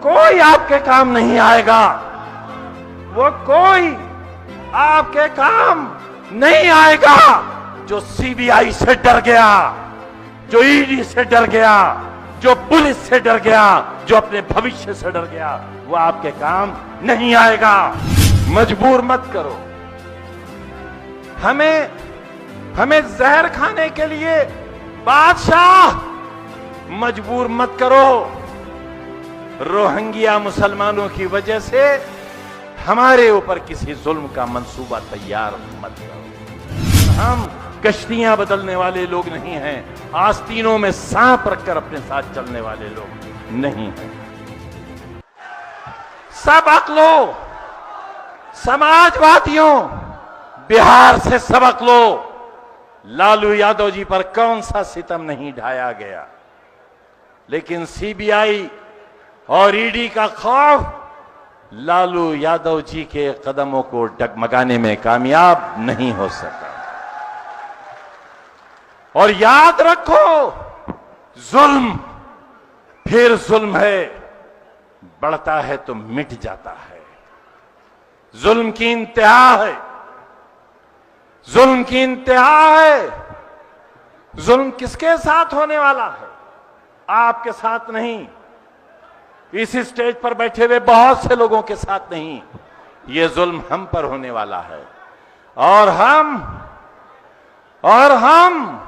कोई आपके काम नहीं आएगा, वो कोई आपके काम नहीं आएगा जो सीबीआई से डर गया, जो ईडी से डर गया, जो पुलिस से डर गया, जो अपने भविष्य से डर गया, वो आपके काम नहीं आएगा। मजबूर मत करो हमें जहर खाने के लिए बादशाह, मजबूर मत करो। रोहिंग्या मुसलमानों की वजह से हमारे ऊपर किसी जुल्म का मंसूबा तैयार मत करो। हम कश्तियां बदलने वाले लोग नहीं हैं, आस्तीनों में सांप रखकर अपने साथ चलने वाले लोग नहीं हैं। सबक लो समाजवादियों, बिहार से सबक लो। लालू यादव जी पर कौन सा सितम नहीं ढाया गया, लेकिन सीबीआई और ईडी का खौफ लालू यादव जी के कदमों को डगमगाने में कामयाब नहीं हो सका। और याद रखो, जुल्म फिर जुल्म है, बढ़ता है तो मिट जाता है। जुल्म की इंतहा है, जुल्म की इंतहा है। जुल्म किसके साथ होने वाला है? आपके साथ नहीं, इस स्टेज पर बैठे हुए बहुत से लोगों के साथ नहीं। ये जुल्म हम पर होने वाला है। और हम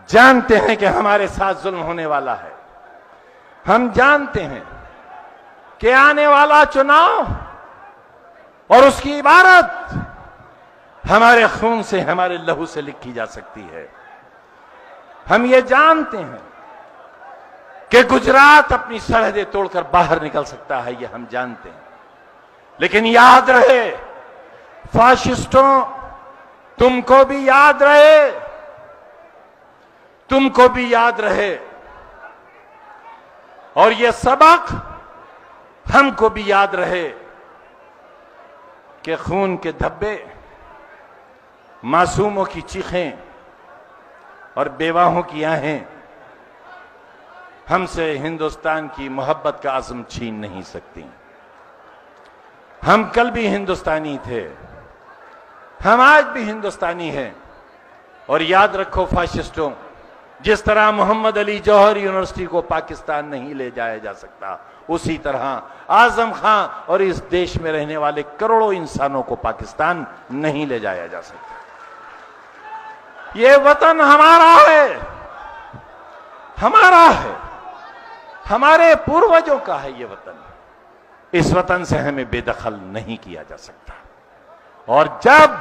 जानते हैं कि हमारे साथ जुल्म होने वाला है। हम जानते हैं कि आने वाला चुनाव और उसकी इबारत हमारे खून से, हमारे लहू से लिखी जा सकती है। हम ये जानते हैं कि गुजरात अपनी सरहदें तोड़कर बाहर निकल सकता है, ये हम जानते हैं। लेकिन याद रहे फाशिस्टों, तुमको भी याद रहे, तुमको भी याद रहे, और ये सबक हमको भी याद रहे कि खून के धब्बे, मासूमों की चीखें और बेवाहों की आहें हमसे हिंदुस्तान की मोहब्बत का आज़म छीन नहीं सकती। हम कल भी हिंदुस्तानी थे, हम आज भी हिंदुस्तानी हैं। और याद रखो फाशिस्टों, जिस तरह मोहम्मद अली जौहर यूनिवर्सिटी को पाकिस्तान नहीं ले जाया जा सकता, उसी तरह आजम खां और इस देश में रहने वाले करोड़ों इंसानों को पाकिस्तान नहीं ले जाया जा सकता। ये वतन हमारा है, हमारा है, हमारे पूर्वजों का है ये वतन। इस वतन से हमें बेदखल नहीं किया जा सकता। और जब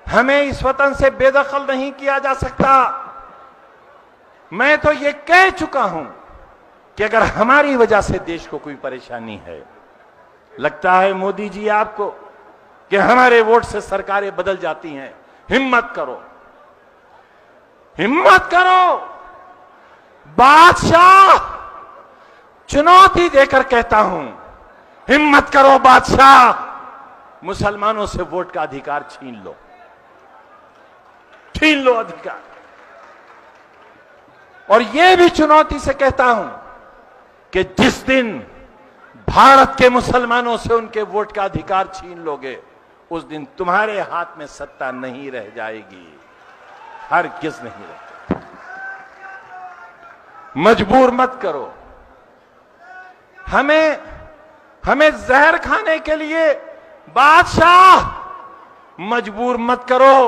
हमें इस वतन से बेदखल नहीं किया जा सकता, मैं तो ये कह चुका हूं कि अगर हमारी वजह से देश को कोई परेशानी है, लगता है मोदी जी आपको कि हमारे वोट से सरकारें बदल जाती हैं, हिम्मत करो, हिम्मत करो। बादशाह, चुनौती देकर कहता हूं, हिम्मत करो बादशाह, मुसलमानों से वोट का अधिकार छीन लो, छीन लो अधिकार। और यह भी चुनौती से कहता हूं कि जिस दिन भारत के मुसलमानों से उनके वोट का अधिकार छीन लोगे, उस दिन तुम्हारे हाथ में सत्ता नहीं रह जाएगी, हर किस नहीं रहता। मजबूर मत करो हमें जहर खाने के लिए बादशाह, मजबूर मत करो।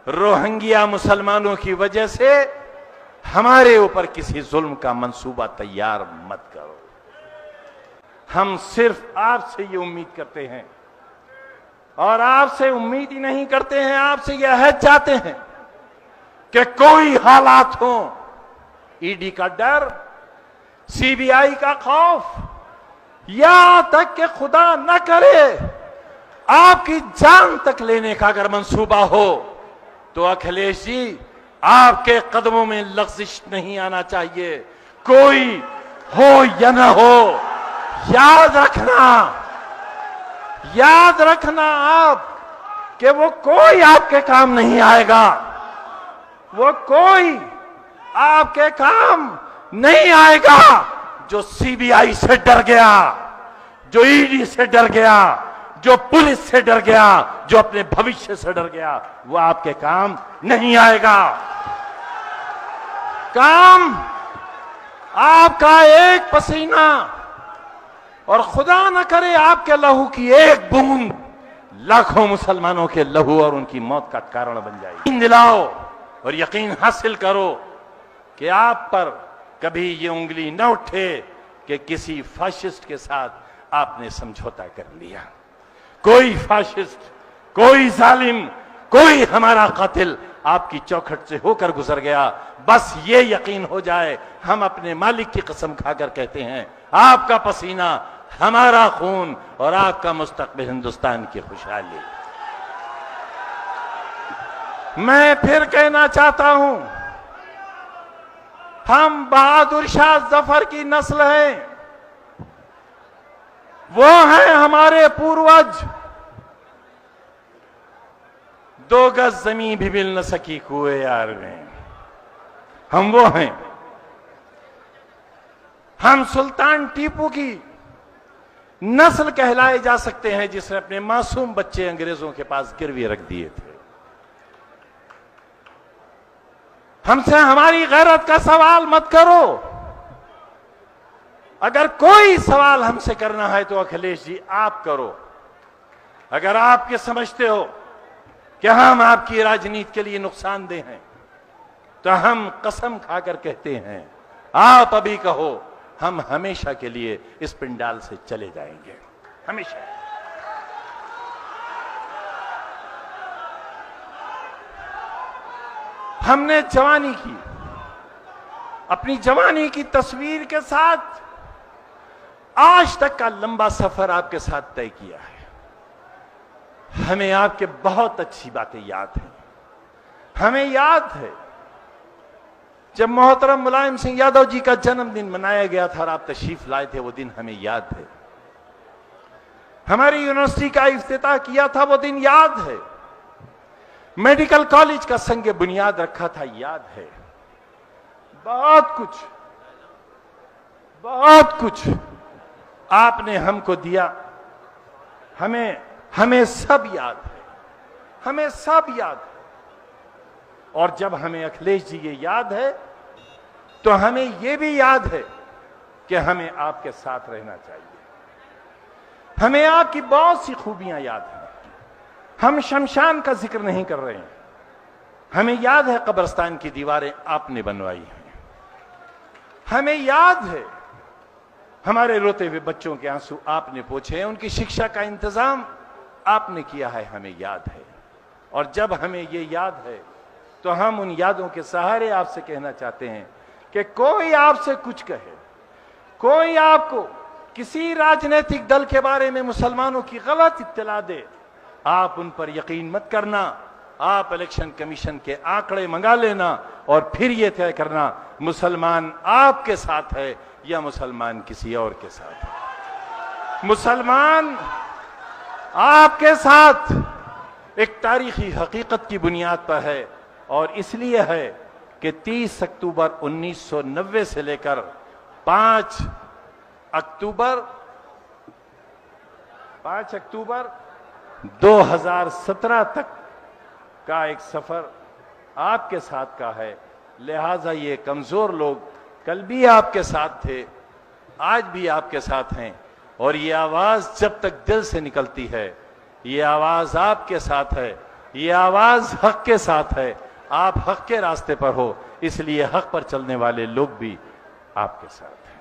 रोहिंग्या मुसलमानों की वजह से हमारे ऊपर किसी जुल्म का मंसूबा तैयार मत करो। हम सिर्फ आपसे ये उम्मीद करते हैं, और आपसे उम्मीद ही नहीं करते हैं, आपसे ये अहद चाहते हैं कि कोई हालात हो, ईडी का डर, सीबीआई का खौफ, यहां तक कि खुदा न करे आपकी जान तक लेने का अगर मंसूबा हो, तो अखिलेश जी आपके कदमों में लग़्ज़िश नहीं आना चाहिए। कोई हो या न हो, याद रखना आप कि वो कोई आपके काम नहीं आएगा, वो कोई आपके काम नहीं आएगा जो सीबीआई से डर गया, जो ईडी से डर गया, जो पुलिस से डर गया, जो अपने भविष्य से डर गया, वो आपके काम नहीं आएगा। काम आपका एक पसीना और खुदा न करे आपके लहू की एक बूंद लाखों मुसलमानों के लहू और उनकी मौत का कारण बन जाएगी। यकीन दिलाओ और यकीन हासिल करो कि आप पर कभी ये उंगली न उठे कि किसी फाशिस्ट के साथ आपने समझौता कर लिया। कोई फाशिस्ट, कोई जालिम, कोई हमारा कातिल आपकी चौखट से होकर गुजर गया। बस ये यकीन हो जाए, हम अपने मालिक की कसम खाकर कहते हैं, आपका पसीना हमारा खून और आपका मुस्तकबिल हिंदुस्तान की खुशहाली। मैं फिर कहना चाहता हूं, हम बहादुर शाह जफर की नस्ल हैं, वो हैं हमारे पूर्वज। 2 गज जमीन भी मिल न सकी कुएं यार में, हम वो हैं। हम सुल्तान टीपू की नस्ल कहलाए जा सकते हैं, जिसने अपने मासूम बच्चे अंग्रेजों के पास गिरवी रख दिए थे। हमसे हमारी गैरत का सवाल मत करो। अगर कोई सवाल हमसे करना है तो अखिलेश जी आप करो। अगर आप ये समझते हो कि हम आपकी राजनीति के लिए नुकसानदेह हैं, तो हम कसम खाकर कहते हैं, आप अभी कहो, हम हमेशा के लिए इस पिंडाल से चले जाएंगे, हमेशा। हमने जवानी की, अपनी जवानी की तस्वीर के साथ आज तक का लंबा सफर आपके साथ तय किया है। हमें आपके बहुत अच्छी बातें याद हैं। हमें याद है जब मोहतरम मुलायम सिंह यादव जी का जन्मदिन मनाया गया था और आप तशरीफ लाए थे, वो दिन हमें याद है। हमारी यूनिवर्सिटी का इफ्तिताह किया था, वो दिन याद है। मेडिकल कॉलेज का संग बुनियाद रखा था, याद है। बहुत कुछ आपने हमको दिया। हमें सब याद है, हमें सब याद है। और जब हमें अखिलेश जी ये याद है, तो हमें ये भी याद है कि हमें आपके साथ रहना चाहिए। हमें आपकी बहुत सी खूबियां याद हैं। हम शमशान का जिक्र नहीं कर रहे हैं। हमें याद है कब्रिस्तान की दीवारें आपने बनवाई हैं। हमें याद है हमारे रोते हुए बच्चों के आंसू आपने पोंछे हैं, उनकी शिक्षा का इंतजाम आपने किया है, हमें याद है। और जब हमें ये याद है, तो हम उन यादों के सहारे आपसे कहना चाहते हैं कि कोई आपसे कुछ कहे, कोई आपको किसी राजनीतिक दल के बारे में मुसलमानों की गलत इत्तला दे, आप उन पर यकीन मत करना। आप इलेक्शन कमीशन के आंकड़े मंगा लेना और फिर यह तय करना मुसलमान आपके साथ है या मुसलमान किसी और के साथ है। मुसलमान आपके साथ एक तारीखी हकीकत की बुनियाद पर है, और इसलिए है कि 30 अक्टूबर 1990 से लेकर 5 अक्टूबर 2017 तक का एक सफर आपके साथ का है। लिहाजा ये कमजोर लोग कल भी आपके साथ थे, आज भी आपके साथ हैं, और ये आवाज जब तक दिल से निकलती है, ये आवाज आपके साथ है, ये आवाज हक के साथ है। आप हक के रास्ते पर हो, इसलिए हक पर चलने वाले लोग भी आपके साथ हैं।